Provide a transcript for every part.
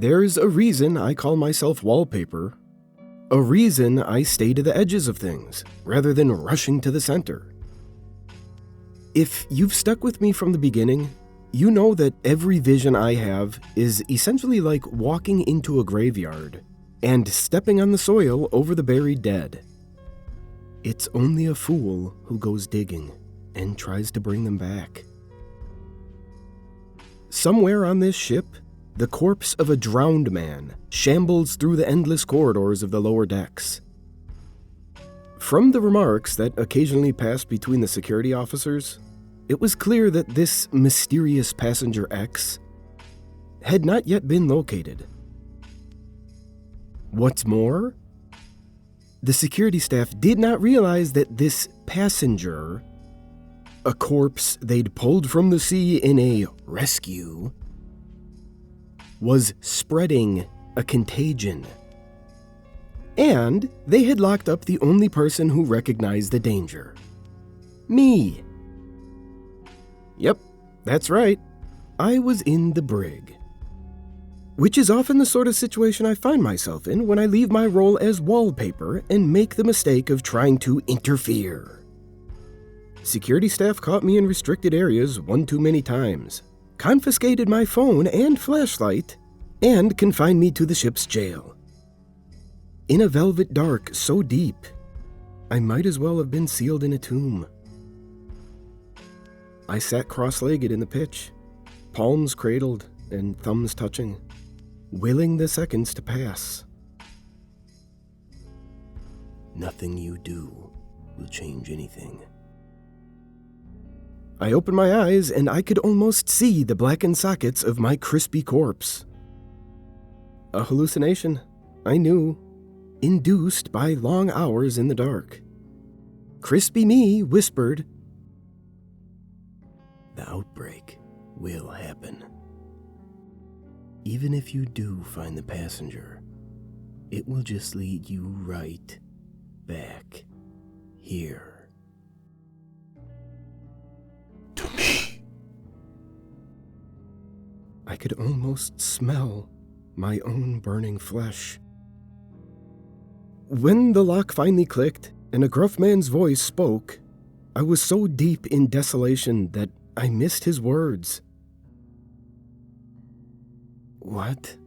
There's a reason I call myself Wallpaper. A reason I stay to the edges of things, rather than rushing to the center. If you've stuck with me from the beginning, you know that every vision I have is essentially like walking into a graveyard and stepping on the soil over the buried dead. It's only a fool who goes digging and tries to bring them back. Somewhere on this ship, the corpse of a drowned man shambles through the endless corridors of the lower decks. From the remarks that occasionally passed between the security officers, it was clear that this mysterious passenger X had not yet been located. What's more, the security staff did not realize that this passenger, a corpse they'd pulled from the sea in a rescue, was spreading a contagion. And they had locked up the only person who recognized the danger. Me. Yep, that's right. I was in the brig. Which is often the sort of situation I find myself in when I leave my role as Wallpaper and make the mistake of trying to interfere. Security staff caught me in restricted areas one too many times, confiscated my phone and flashlight, and confined me to the ship's jail. In a velvet dark so deep, I might as well have been sealed in a tomb. I sat cross-legged in the pitch, palms cradled and thumbs touching, willing the seconds to pass. Nothing you do will change anything. I opened my eyes and I could almost see the blackened sockets of my crispy corpse. A hallucination, I knew, induced by long hours in the dark. Crispy me whispered, "The outbreak will happen. Even if you do find the passenger, it will just lead you right back here." To me. I could almost smell my own burning flesh. When the lock finally clicked and a gruff man's voice spoke, I was so deep in desolation that I missed his words. What?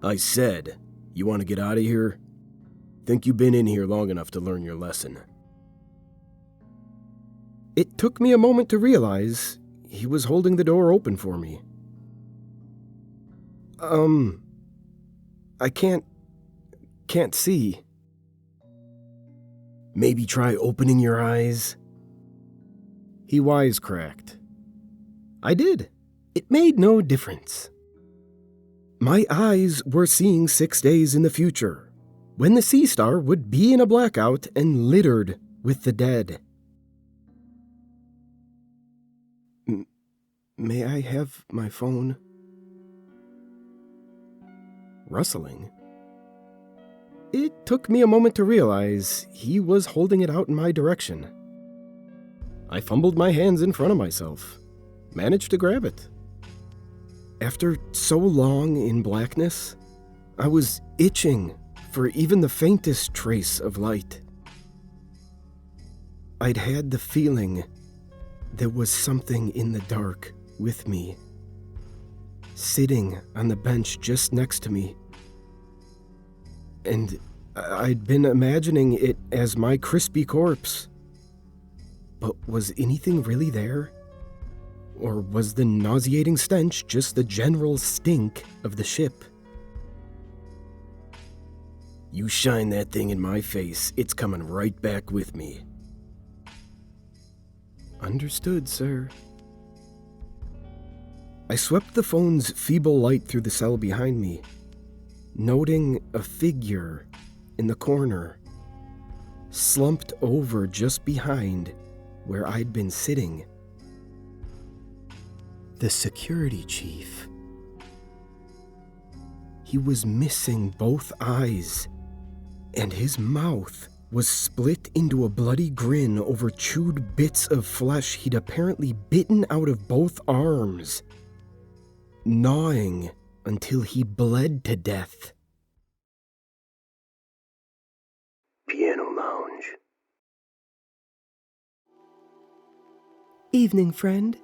I said, "You want to get out of here? Think you've been in here long enough to learn your lesson." It took me a moment to realize he was holding the door open for me. I can't see. Maybe try opening your eyes. He wisecracked. I did. It made no difference. My eyes were seeing 6 days in the future, when the Sea Star would be in a blackout and littered with the dead. May I have my phone? Rustling. It took me a moment to realize he was holding it out in my direction. I fumbled my hands in front of myself, managed to grab it. After so long in blackness, I was itching for even the faintest trace of light. I'd had the feeling there was something in the dark with me, sitting on the bench just next to me. And I'd been imagining it as my crispy corpse. But was anything really there? Or was the nauseating stench just the general stink of the ship? You shine that thing in my face, it's coming right back with me. Understood, sir. I swept the phone's feeble light through the cell behind me, noting a figure in the corner, slumped over just behind where I'd been sitting. The security chief. He was missing both eyes, and his mouth was split into a bloody grin over chewed bits of flesh he'd apparently bitten out of both arms. gnawing until he bled to death. Piano Lounge. Evening, friend.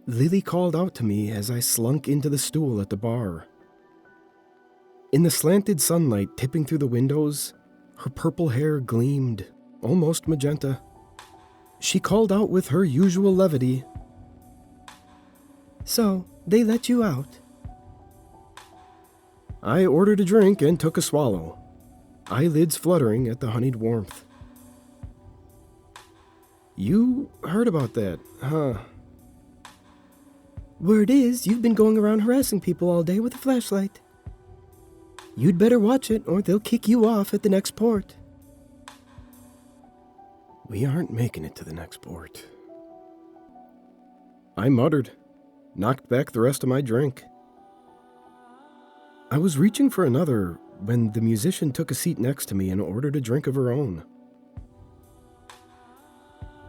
Lily called out to me as I slunk into the stool at the bar. In the slanted sunlight tipping through the windows, her purple hair gleamed, almost magenta. She called out with her usual levity. So, they let you out? I ordered a drink and took a swallow, eyelids fluttering at the honeyed warmth. You heard about that, huh? Word is, you've been going around harassing people all day with a flashlight. You'd better watch it, or they'll kick you off at the next port. We aren't making it to the next port. I muttered, knocked back the rest of my drink. I was reaching for another when the musician took a seat next to me and ordered a drink of her own.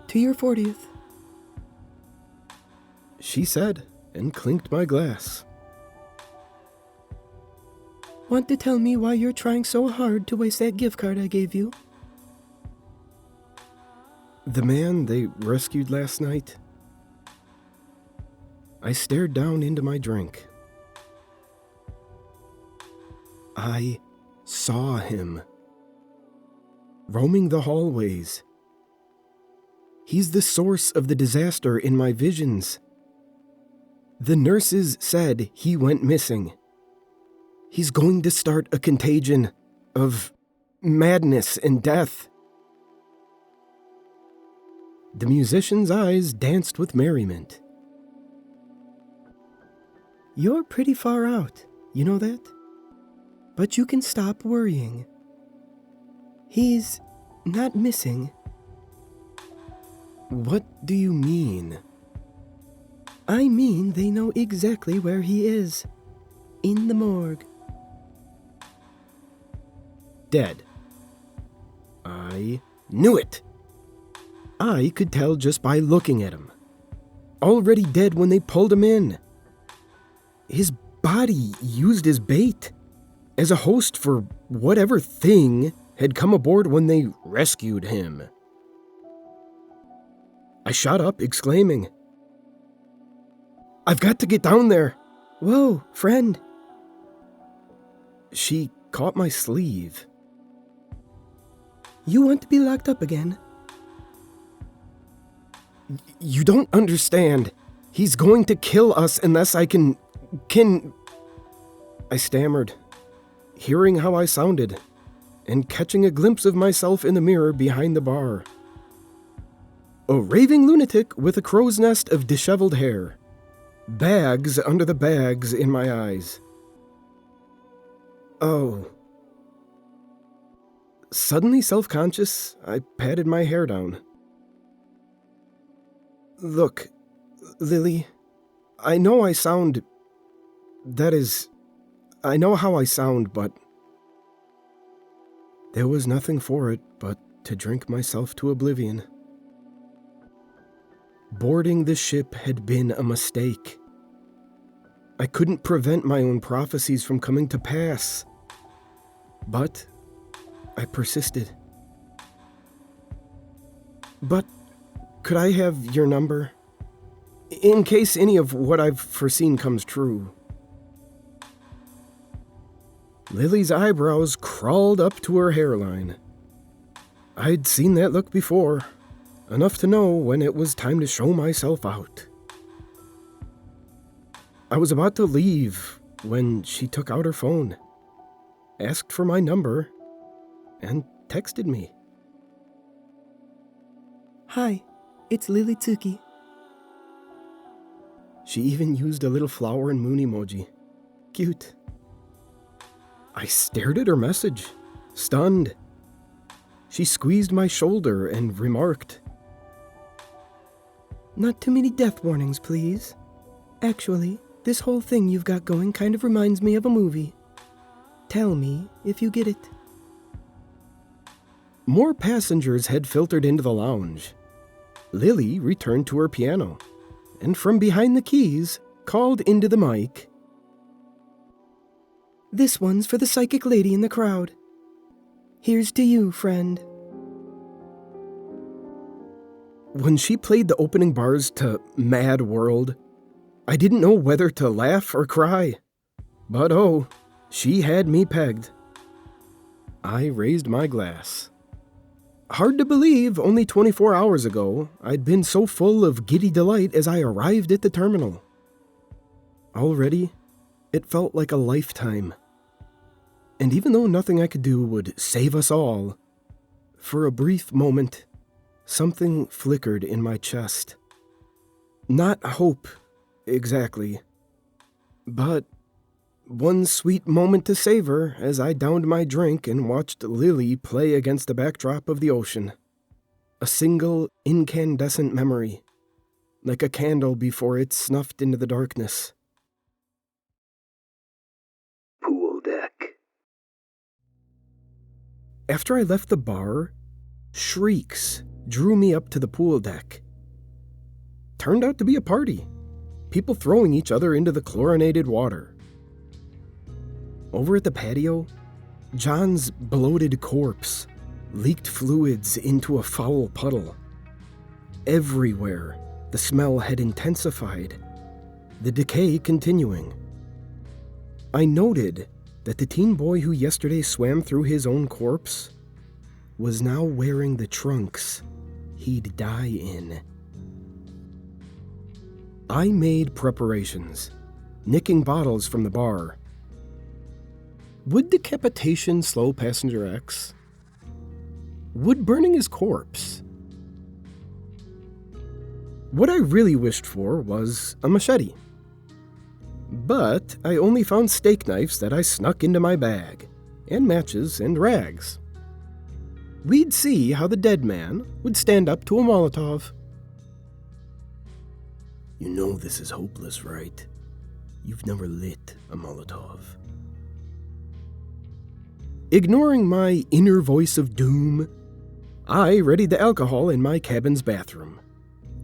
To your 40th. She said, and clinked my glass. Want to tell me why you're trying so hard to waste that gift card I gave you? The man they rescued last night. I stared down into my drink. I saw him. Roaming the hallways. He's the source of the disaster in my visions. The nurses said he went missing. He's going to start a contagion of madness and death. The musician's eyes danced with merriment. You're pretty far out, you know that? But you can stop worrying. He's not missing. What do you mean? I mean they know exactly where he is. In the morgue. Dead. I knew it. I could tell just by looking at him. Already dead when they pulled him in. His body used as bait, as a host for whatever thing had come aboard when they rescued him. I shot up, exclaiming, I've got to get down there. Whoa, friend. She caught my sleeve. You want to be locked up again? You don't understand. He's going to kill us unless I can... I stammered, hearing how I sounded, and catching a glimpse of myself in the mirror behind the bar. A raving lunatic with a crow's nest of disheveled hair. Bags under the bags in my eyes. Oh. Suddenly self-conscious, I patted my hair down. Look, Lily, I know I sound... That is, I know how I sound, but... There was nothing for it but to drink myself to oblivion. Boarding the ship had been a mistake. I couldn't prevent my own prophecies from coming to pass. But I persisted. But could I have your number? In case any of what I've foreseen comes true. Lily's eyebrows crawled up to her hairline. I'd seen that look before, enough to know when it was time to show myself out. I was about to leave when she took out her phone, asked for my number, and texted me. Hi, it's Lily Tsuki. She even used a little flower and moon emoji. Cute. I stared at her message, stunned. She squeezed my shoulder and remarked, Not too many death warnings, please. Actually, this whole thing you've got going kind of reminds me of a movie. Tell me if you get it. More passengers had filtered into the lounge. Lily returned to her piano, and from behind the keys called into the mic, "This one's for the psychic lady in the crowd. Here's to you, friend." When she played the opening bars to Mad World, I didn't know whether to laugh or cry. But oh, she had me pegged. I raised my glass. Hard to believe only 24 hours ago I'd been so full of giddy delight as I arrived at the terminal. Already, it felt like a lifetime. And even though nothing I could do would save us all, for a brief moment, something flickered in my chest. Not hope, exactly, but one sweet moment to savor as I downed my drink and watched Lily play against the backdrop of the ocean. A single incandescent memory, like a candle before it's snuffed into the darkness. Pool deck. After I left the bar, shrieks drew me up to the pool deck. Turned out to be a party. People throwing each other into the chlorinated water. Over at the patio, John's bloated corpse leaked fluids into a foul puddle. Everywhere, the smell had intensified, the decay continuing. I noted that the teen boy who yesterday swam through his own corpse was now wearing the trunks he'd die in. I made preparations, nicking bottles from the bar. Would decapitation slow Passenger X? Would burning his corpse? What I really wished for was a machete. But I only found steak knives that I snuck into my bag, and matches and rags. We'd see how the dead man would stand up to a Molotov. You know this is hopeless, right? You've never lit a Molotov. Ignoring my inner voice of doom, I readied the alcohol in my cabin's bathroom.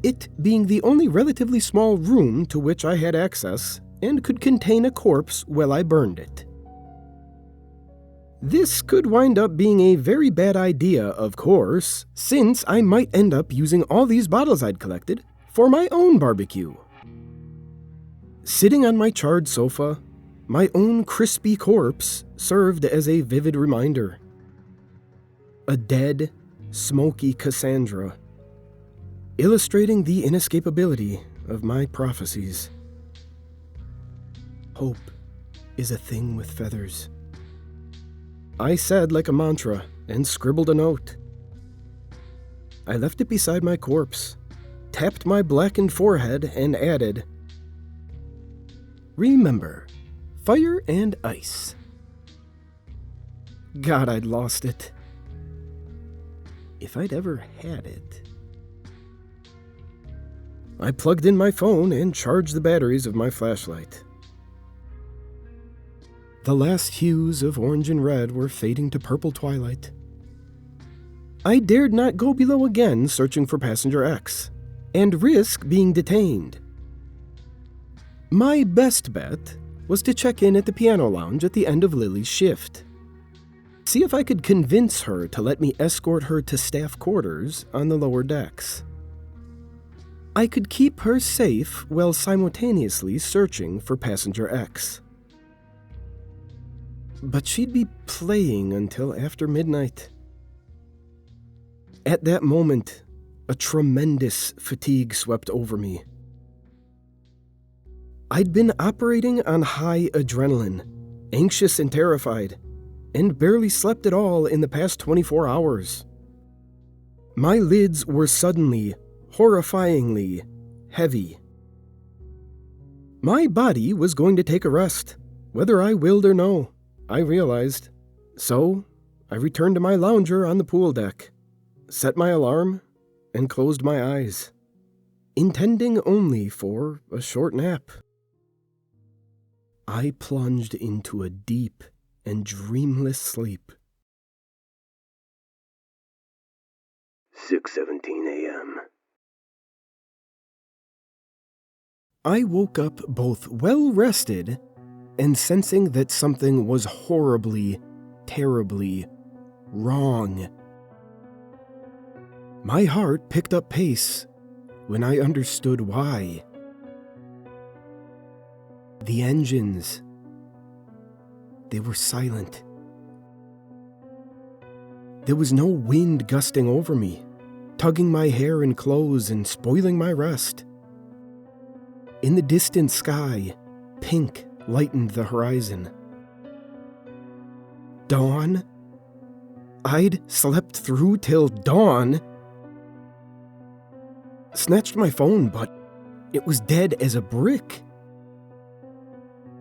It being the only relatively small room to which I had access and could contain a corpse while I burned it. This could wind up being a very bad idea, of course, since I might end up using all these bottles I'd collected for my own barbecue. Sitting on my charred sofa, my own crispy corpse served as a vivid reminder. A dead, smoky Cassandra, illustrating the inescapability of my prophecies. Hope is a thing with feathers, I said like a mantra and scribbled a note. I left it beside my corpse, tapped my blackened forehead, and added, "Remember, fire and ice." God, I'd lost it. If I'd ever had it. I plugged in my phone and charged the batteries of my flashlight. The last hues of orange and red were fading to purple twilight. I dared not go below again searching for Passenger X, and risk being detained. My best bet was to check in at the piano lounge at the end of Lily's shift. See if I could convince her to let me escort her to staff quarters on the lower decks. I could keep her safe while simultaneously searching for Passenger X. But she'd be playing until after midnight. At that moment, a tremendous fatigue swept over me. I'd been operating on high adrenaline, anxious and terrified, and barely slept at all in the past 24 hours. My lids were suddenly, horrifyingly heavy. My body was going to take a rest, whether I willed or no, I realized. So, I returned to my lounger on the pool deck, set my alarm, and closed my eyes, intending only for a short nap. I plunged into a deep and dreamless sleep. 6:17 a.m. I woke up both well-rested and sensing that something was horribly, terribly wrong. My heart picked up pace when I understood why. The engines, they were silent. There was no wind gusting over me, tugging my hair and clothes and spoiling my rest. In the distant sky, pink lightened the horizon. Dawn? I'd slept through till dawn. Snatched my phone, but it was dead as a brick.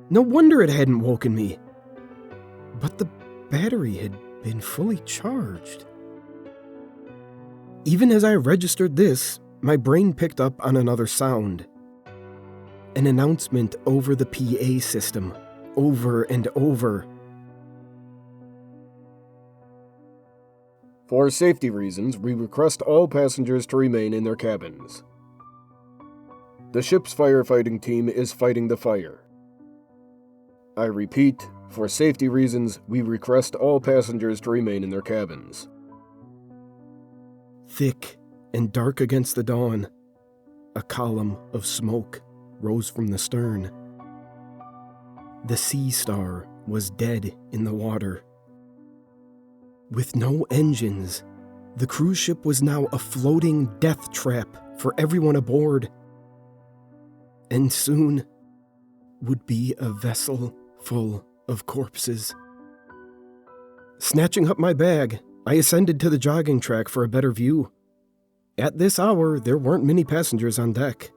No wonder it hadn't woken me. But the battery had been fully charged. Even as I registered this, my brain picked up on another sound. An announcement over the PA system, over and over. For safety reasons, we request all passengers to remain in their cabins. The ship's firefighting team is fighting the fire. I repeat, for safety reasons, we request all passengers to remain in their cabins. Thick and dark against the dawn, a column of smoke rose from the stern. The Sea Star was dead in the water. With no engines, the cruise ship was now a floating death trap for everyone aboard. And soon would be a vessel full of corpses. Snatching up my bag, I ascended to the jogging track for a better view. At this hour, there weren't many passengers on deck,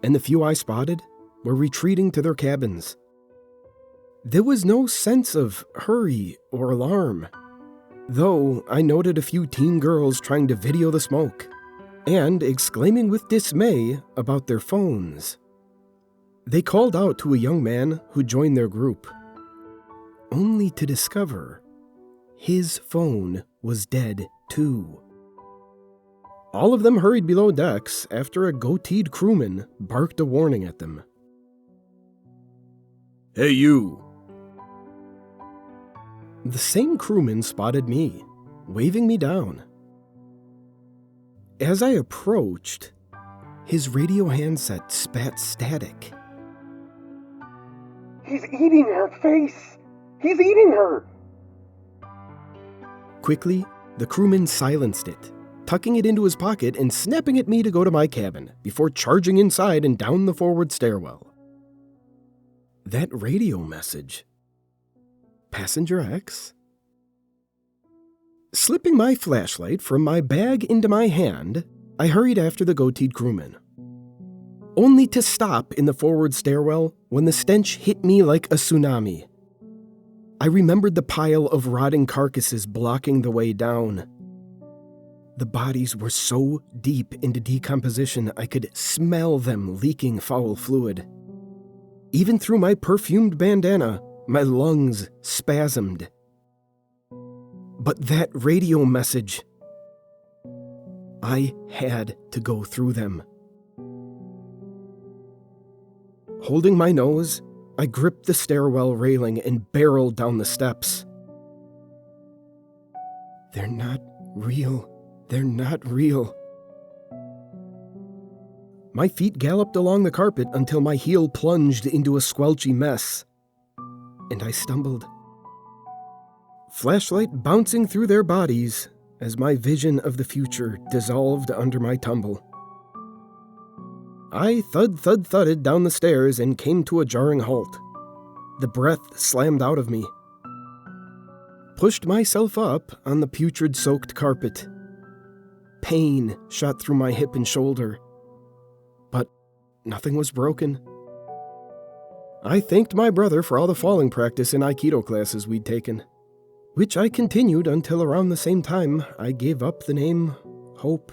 and the few I spotted were retreating to their cabins. There was no sense of hurry or alarm, though I noted a few teen girls trying to video the smoke and exclaiming with dismay about their phones. They called out to a young man who joined their group, only to discover his phone was dead too. All of them hurried below decks after a goateed crewman barked a warning at them. Hey you! The same crewman spotted me, waving me down. As I approached, his radio handset spat static. He's eating her face! He's eating her! Quickly, the crewman silenced it, tucking it into his pocket and snapping at me to go to my cabin before charging inside and down the forward stairwell. That radio message. Passenger X? Slipping my flashlight from my bag into my hand, I hurried after the goateed crewman, only to stop in the forward stairwell when the stench hit me like a tsunami. I remembered the pile of rotting carcasses blocking the way down. The bodies were so deep into decomposition I could smell them leaking foul fluid. Even through my perfumed bandana, my lungs spasmed. But that radio message, I had to go through them. Holding my nose, I gripped the stairwell railing and barreled down the steps. They're not real. They're not real. My feet galloped along the carpet until my heel plunged into a squelchy mess, and I stumbled. Flashlight bouncing through their bodies as my vision of the future dissolved under my tumble. I thudded down the stairs and came to a jarring halt. The breath slammed out of me. Pushed myself up on the putrid-soaked carpet. Pain shot through my hip and shoulder, but nothing was broken. I thanked my brother for all the falling practice in Aikido classes we'd taken, which I continued until around the same time I gave up the name Hope.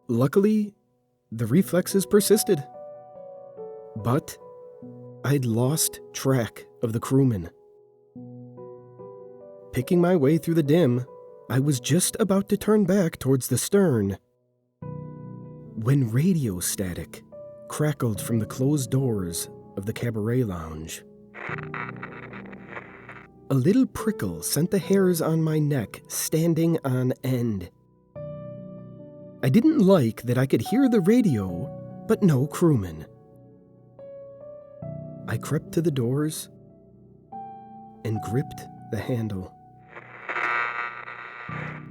Luckily, the reflexes persisted. But I'd lost track of the crewman. Picking my way through the dim, I was just about to turn back towards the stern when radio static crackled from the closed doors of the cabaret lounge. A little prickle sent the hairs on my neck standing on end. I didn't like that I could hear the radio, but no crewman. I crept to the doors and gripped the handle.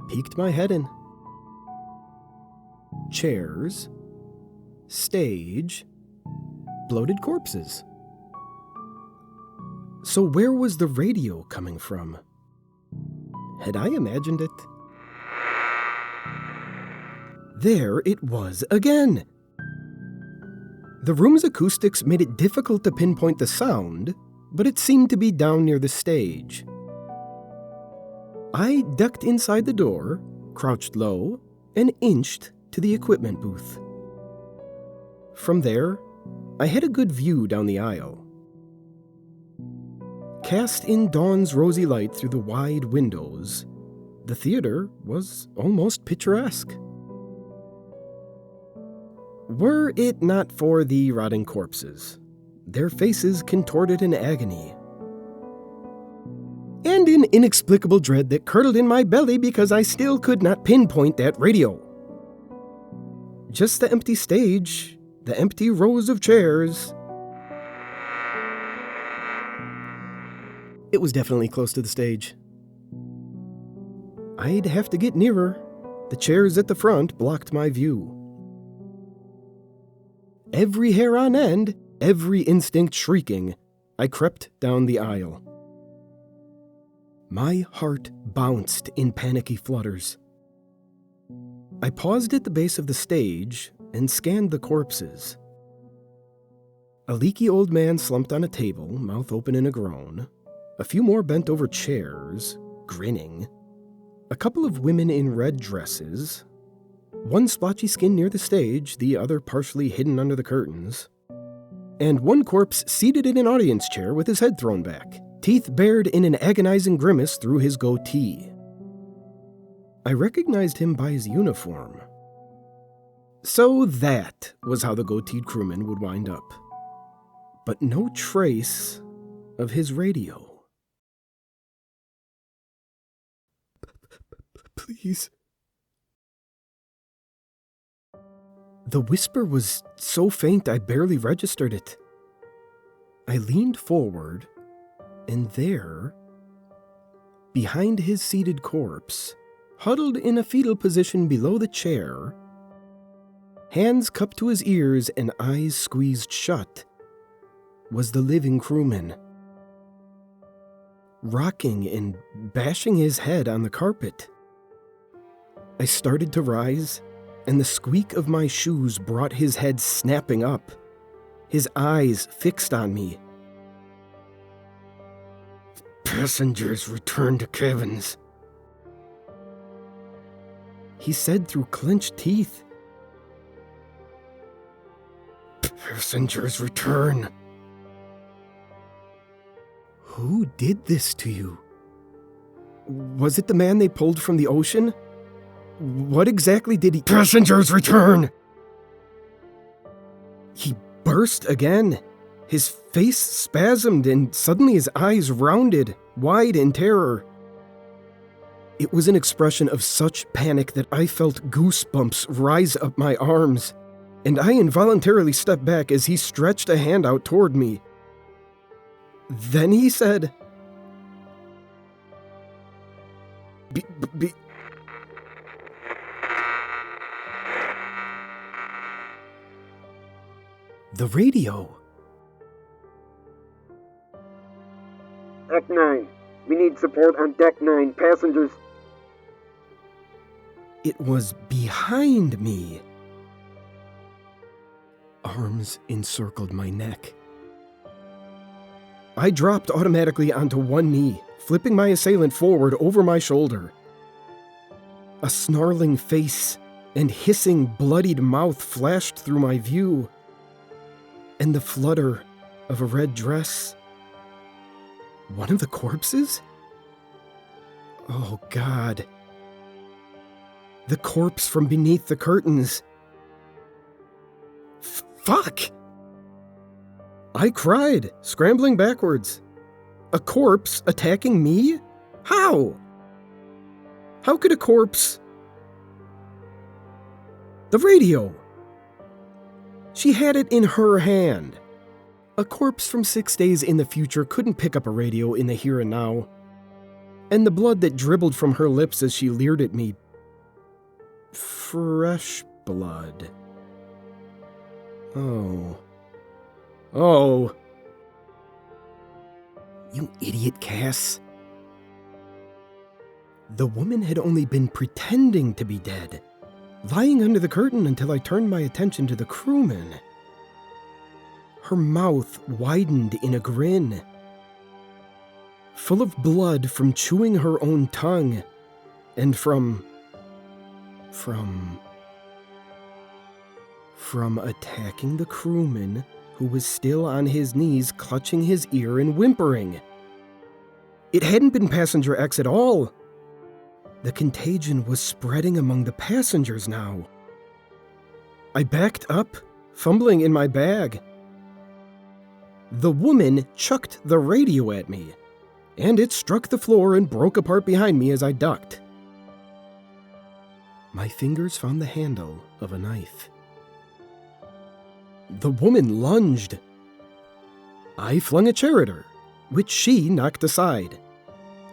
Peeked my head in. Chairs, stage, bloated corpses. So where was the radio coming from? Had I imagined it? There it was again! The room's acoustics made it difficult to pinpoint the sound, but it seemed to be down near the stage. I ducked inside the door, crouched low, and inched to the equipment booth. From there, I had a good view down the aisle. Cast in dawn's rosy light through the wide windows, the theater was almost picturesque. Were it not for the rotting corpses, their faces contorted in agony, and an inexplicable dread that curdled in my belly because I still could not pinpoint that radio. Just the empty stage, the empty rows of chairs. It was definitely close to the stage. I'd have to get nearer. The chairs at the front blocked my view. Every hair on end, every instinct shrieking, I crept down the aisle. My heart bounced in panicky flutters. I paused at the base of the stage and scanned the corpses. A leaky old man slumped on a table, mouth open in a groan. A few more bent over chairs, grinning. A couple of women in red dresses. One splotchy skin near the stage, the other partially hidden under the curtains. And one corpse seated in an audience chair with his head thrown back, teeth bared in an agonizing grimace through his goatee. I recognized him by his uniform. So that was how the goateed crewman would wind up. But no trace of his radio. Please. The whisper was so faint I barely registered it. I leaned forward, and there, behind his seated corpse, huddled in a fetal position below the chair, hands cupped to his ears and eyes squeezed shut, was the living crewman. Rocking and bashing his head on the carpet. I started to rise, and the squeak of my shoes brought his head snapping up, his eyes fixed on me. "Passengers return to cabins," he said through clenched teeth. "Passengers return." Who did this to you? Was it the man they pulled from the ocean? What exactly did he— "Passengers return!" He burst again. His face spasmed and suddenly his eyes rounded, wide in terror. It was an expression of such panic that I felt goosebumps rise up my arms, and I involuntarily stepped back as he stretched a hand out toward me. Then he said, The radio. Deck 9. We need support on Deck 9. Passengers. It was behind me. Arms encircled my neck. I dropped automatically onto one knee, flipping my assailant forward over my shoulder. A snarling face and hissing, bloodied mouth flashed through my view, and the flutter of a red dress. One of the corpses? Oh, God. The corpse from beneath the curtains. Fuck! I cried, scrambling backwards. A corpse attacking me? How? How could a corpse... The radio! She had it in her hand. A corpse from 6 days in the future couldn't pick up a radio in the here and now. And the blood that dribbled from her lips as she leered at me... Fresh blood. Oh. Oh. You idiot, Cass. The woman had only been pretending to be dead, lying under the curtain until I turned my attention to the crewman. Her mouth widened in a grin, full of blood from chewing her own tongue, and from attacking the crewman who was still on his knees clutching his ear and whimpering. It hadn't been Passenger X at all. The contagion was spreading among the passengers now. I backed up, fumbling in my bag. The woman chucked the radio at me, and it struck the floor and broke apart behind me as I ducked. My fingers found the handle of a knife. The woman lunged. I flung a chair at her, which she knocked aside.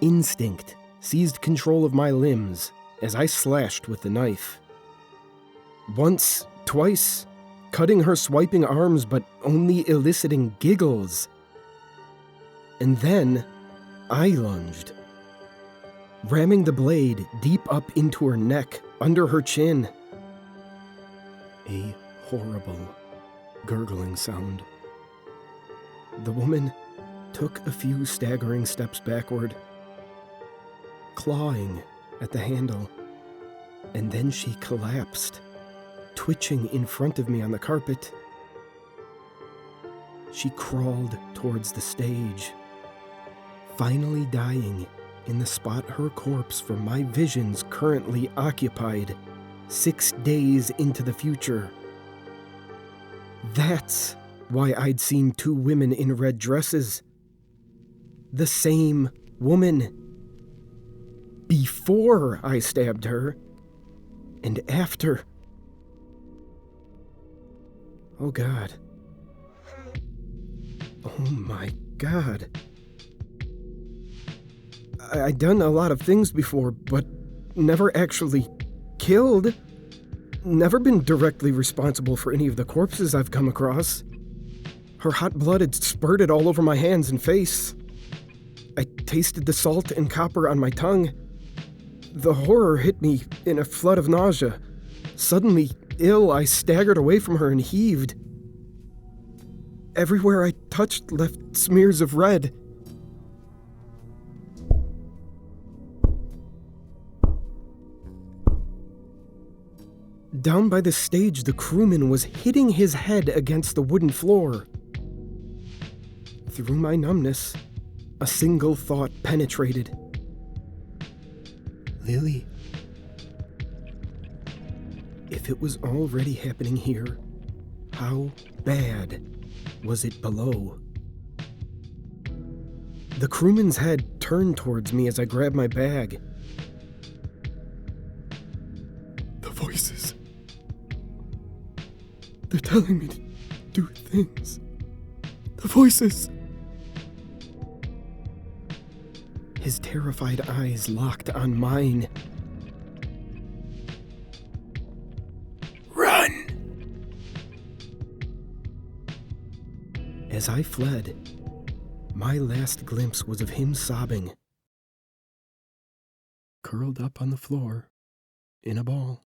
Instinct seized control of my limbs as I slashed with the knife. Once, twice, cutting her swiping arms but only eliciting giggles. And then I lunged, ramming the blade deep up into her neck, under her chin. A horrible gurgling sound. The woman took a few staggering steps backward, clawing at the handle, and then she collapsed, twitching in front of me on the carpet. She crawled towards the stage, finally dying in the spot her corpse from my visions currently occupied, 6 days into the future. That's why I'd seen 2 women in red dresses. The same woman. Before I stabbed her, and after. Oh God. Oh my God. I'd done a lot of things before, but never actually killed. Never been directly responsible for any of the corpses I've come across. Her hot blood had spurted all over my hands and face. I tasted the salt and copper on my tongue. The horror hit me in a flood of nausea. Suddenly ill, I staggered away from her and heaved. Everywhere I touched left smears of red. Down by the stage, the crewman was hitting his head against the wooden floor. Through my numbness, a single thought penetrated. Lily. If it was already happening here, how bad was it below? The crewman's head turned towards me as I grabbed my bag. The voices. They're telling me to do things. The voices. His terrified eyes locked on mine. Run! As I fled, my last glimpse was of him sobbing, curled up on the floor in a ball.